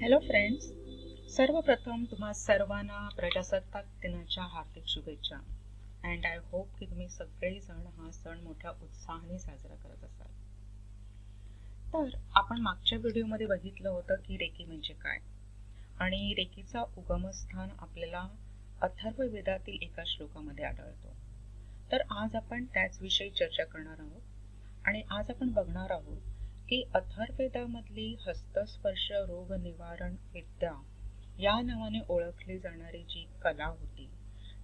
Hello friends, सर्वप्रथम तुम्हा सर्वांना प्रजासत्ताक दिनाच्या हार्दिक शुभेच्छा. अँड आय होप की तुम्ही सगळेजण हा सण मोठ्या उत्साहाने साजरा करत असाल. तर आपण मागच्या व्हिडिओमध्ये बघितलं होतं की रेकी म्हणजे काय, आणि रेकीचा उगमस्थान आपल्याला अथर्ववेदातील एका श्लोकामध्ये आढळतो. तर आज आपण त्याच विषयी चर्चा करणार आहोत. आणि आज आपण बघणार आहोत की अथर्ववेदामधली हस्तस्पर्श रोग निवारण विद्या या नावाने ओळखली जाणारी जी कला होती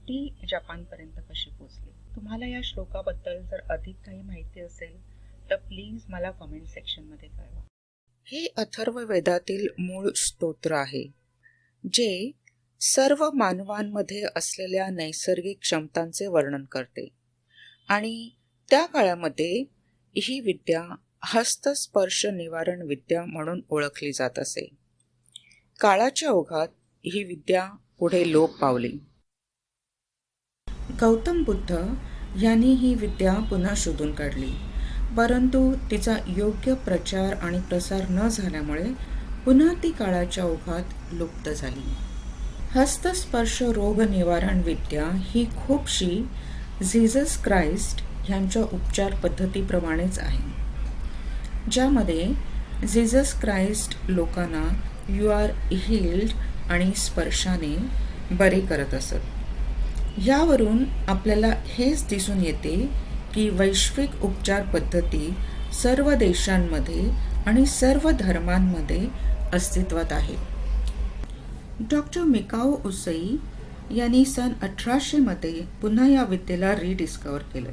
ती जपानपर्यंत कशी पोहोचली. तुम्हाला या श्लोकाबद्दल जर अधिक काही माहिती असेल तर प्लीज मला कमेंट सेक्शन मध्ये कळवा. हे अथर्ववेदातील मूळ स्तोत्र आहे, जे सर्व मानवांमध्ये असलेल्या नैसर्गिक क्षमतांचे वर्णन करते. आणि त्या काळामध्ये ही विद्या हस्तस्पर्श निवारण विद्या म्हणून ओळखली जात असे. काळाच्या ओघात ही विद्या पुढे लोप पावली. गौतम बुद्ध यांनी ही विद्या पुन्हा शोधून काढली, परंतु तिचा योग्य प्रचार आणि प्रसार न झाल्यामुळे पुन्हा ती काळाच्या ओघात लुप्त झाली. हस्तस्पर्श रोग निवारण विद्या ही खूपशी जीसस क्राइस्ट ह्यांच्या उपचार पद्धतीप्रमाणेच आहे, ज्यामध्ये जीसस क्राइस्ट लोकांना यू आर हील्ड आणि स्पर्शाने बरे करत असत. यावरून आपल्याला हेच दिसून येते की वैश्विक उपचार पद्धती सर्व देशांमध्ये आणि सर्व धर्मांमध्ये अस्तित्वात आहे. डॉक्टर मिकाओ उसई यांनी सन 1800 मध्ये पुन्हा या विद्येला रिडिस्कवर केलं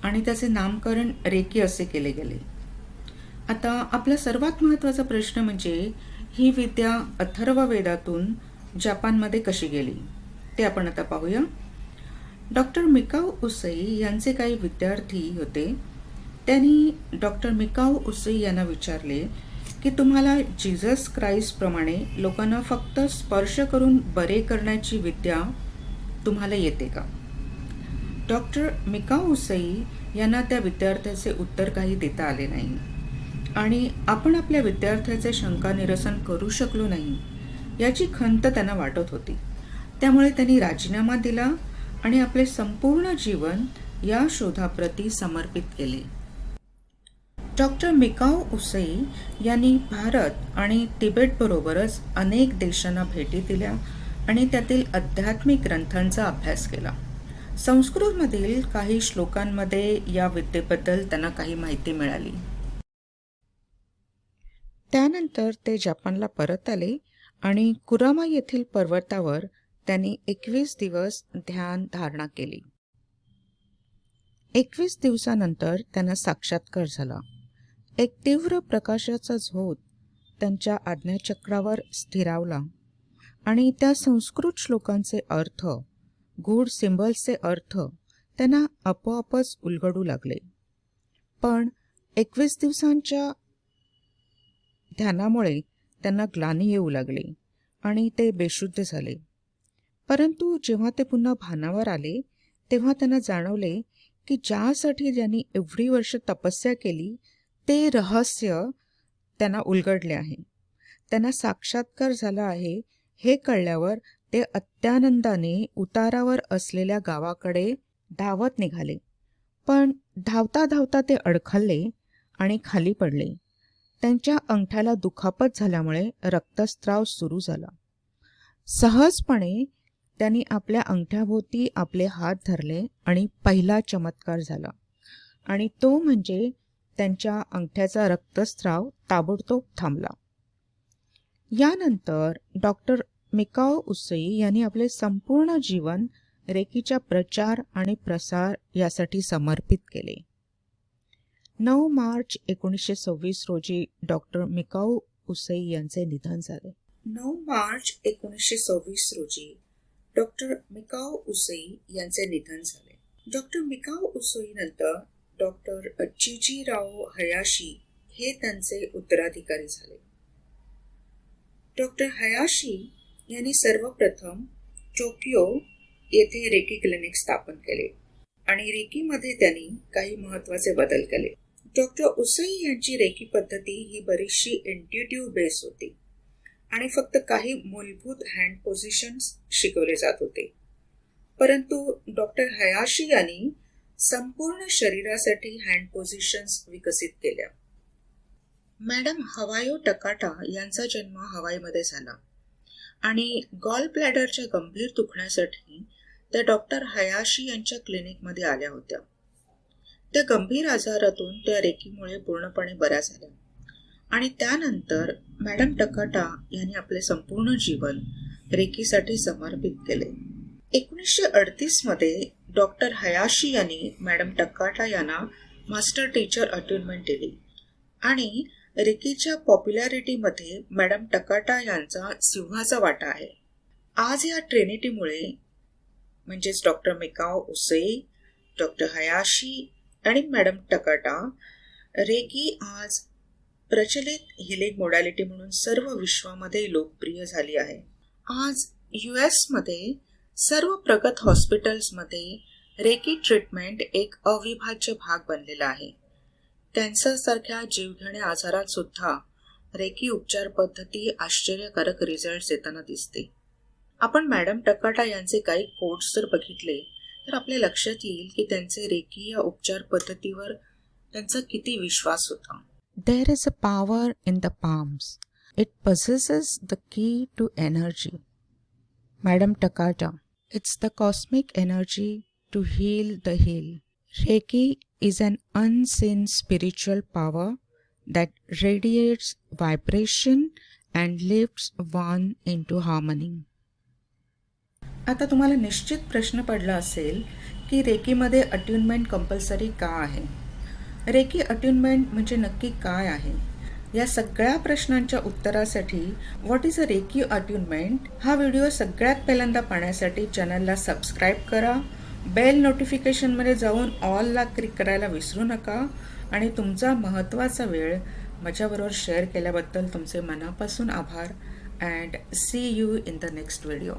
आणि त्याचे नामकरण रेकी असे केले गेले. आता आपला सर्वात महत्त्वाचा प्रश्न म्हणजे ही विद्या अथर्ववेदातून जपानमध्ये कशी गेली ते आपण आता पाहूया. डॉक्टर मिकाओ उसई यांचे काही विद्यार्थी होते. त्यांनी डॉक्टर मिकाओ उसई यांना विचारले की तुम्हाला जीसस क्राइस्ट प्रमाणे लोकांना फक्त स्पर्श करून बरे करण्याची विद्या तुम्हाला येते का? डॉक्टर मिकाओ उसई यांना त्या विद्यार्थ्याचे उत्तर काही देता आले नाही आणि आपण आपल्या विद्यार्थ्याचे शंका निरसन करू शकलो नाही याची खंत त्यांना वाटत होती. त्यामुळे त्यांनी राजीनामा दिला आणि आपले संपूर्ण जीवन या शोधाप्रती समर्पित केले. डॉक्टर मिकाओ उसई यांनी भारत आणि तिबेटबरोबरच अनेक देशांना भेटी दिल्या आणि त्यातील आध्यात्मिक ग्रंथांचा अभ्यास केला. संस्कृतमधील काही श्लोकांमध्ये या विद्येबद्दल त्यांना काही माहिती मिळाली. त्यानंतर ते जपानला परत आले आणि कुरामा येथील पर्वतावर त्यांनी 21 दिवस ध्यान धारणा केली. 21 दिवसानंतर त्यांना साक्षात्कार झाला. एक तीव्र प्रकाशाचा झोत त्यांच्या आज्ञाचक्रावर स्थिरावला आणि त्या संस्कृत श्लोकांचे अर्थ, गूढ सिंबल्सचे अर्थ त्यांना आपोआपच उलगडू लागले. पण 21 दिवसांच्या ध्यानामुळे त्यांना ग्लानी येऊ लागली आणि ते बेशुद्ध झाले. परंतु जेव्हा ते पुन्हा भानावर आले तेव्हा त्यांना जाणवले की ज्यासाठी त्यांनी एवढी वर्ष तपस्या केली ते रहस्य त्यांना उलगडले आहे. त्यांना साक्षात्कार झाला आहे हे कळल्यावर ते अत्यानंदाने उतारावर असलेल्या गावाकडे धावत निघाले. पण धावता धावता ते अडखळले आणि खाली पडले. त्यांच्या अंगठ्याला दुखापत झाल्यामुळे रक्तस्राव सुरू झाला. सहजपणे त्यांनी आपल्या अंगठ्याभोवती आपले हात धरले आणि पहिला चमत्कार झाला, आणि तो म्हणजे त्यांच्या अंगठ्याचा रक्तस्राव ताबडतोब थांबला. यानंतर डॉक्टर मिकाओ उसई यांनी आपले संपूर्ण जीवन रेकीच्या प्रचार आणि प्रसार यासाठी समर्पित केले. 9 मार्च 1926 रोजी डॉक्टर मिकाओ उसई यांचे निधन झाले. 9 मार्च 1926 रोजी डॉक्टर मिकाओ उसई यांचे निधन झाले. डॉक्टर मिकाओ उसई नंतर डॉक्टर चिजीराओ हयाशी हे त्यांचे उत्तराधिकारी झाले. डॉक्टर हयाशी यांनी सर्वप्रथम टोकियो येथे रेकी क्लिनिक स्थापन केले आणि रेकीमध्ये त्यांनी काही महत्त्वाचे बदल केले. डॉक्टर उसई यांची रेकी पद्धती ही बरीचशी इंट्युटिव्ह बेस होती आणि फक्त काही मूलभूत हँड पोझिशन्स शिकवले जात होते. परंतु डॉक्टर हयाशी यांनी संपूर्ण शरीरासाठी हँड पोझिशन्स विकसित केल्या. मॅडम हवायो टकाटा यांचा जन्म हवाईमध्ये झाला आणि गॉल ब्लॅडरच्या गंभीर दुखण्यासाठी त्या डॉक्टर हयाशी यांच्या क्लिनिकमध्ये आल्या होत्या. त्या गंभीर आजारातून त्या रेकीमुळे पूर्णपणे बऱ्या झाल्या आणि त्यानंतर मॅडम टकाटा यांनी आपले संपूर्ण जीवन रेकीसाठी समर्पित केले. 1938 मध्ये डॉक्टर हयाशी यांनी मॅडम टकाटा यांना मास्टर टीचर अटॅचमेंट दिली आणि रेकीच्या पॉप्युलॅरिटीमध्ये मॅडम टकाटा यांचा सिंहाचा वाटा आहे. आज या ट्रिनिटीमुळे म्हणजेच डॉक्टर मिकाओ उसेई, डॉक्टर हयाशी आणि मॅडम टकाटा, रेकी आज प्रचलित हिलिंग मोडॅलिटी म्हणून सर्व विश्वामध्ये लोकप्रिय झाली आहे. आज US मध्ये सर्व प्रगत हॉस्पिटल्समध्ये रेकी ट्रीटमेंट एक अविभाज्य भाग बनलेला आहे. कॅन्सरसारख्या जीवघेण्या आजारात सुद्धा रेकी उपचार पद्धती आश्चर्यकारक रिझल्ट देताना दिसते. आपण मॅडम टकाटा यांचे काही कोट्स जर बघितले तर आपल्या लक्षात येईल की त्यांचे रेकी या उपचार पद्धतीवर त्यांचा किती विश्वास होता. There is a power in the palms. It possesses the key to energy. Madam Takata, it's the cosmic energy to heal the heal. Reiki is an unseen spiritual power that radiates vibration and lifts one into harmony. आता तुम्हाला निश्चित प्रश्न पडला असेल की रेकीमध्ये अट्युनमेंट compulsory का आहे. Recce अट्युनमेंट म्हणजे नक्की काय आहे. या सगळ्या प्रश्नांच्या उत्तरासाठी व्हॉट इज अ रेकी अट्युनमेंट हा व्हिडिओ सगळ्यात पहिल्यांदा पाहण्यासाठी चॅनलला सबस्क्राईब करा. बेल नोटिफिकेशनमध्ये जाऊन ऑलला क्लिक करायला विसरू नका आणि तुमचा महत्त्वाचा वेळ माझ्याबरोबर शेअर केल्याबद्दल तुमचे मनापासून आभार. And see you in the next video.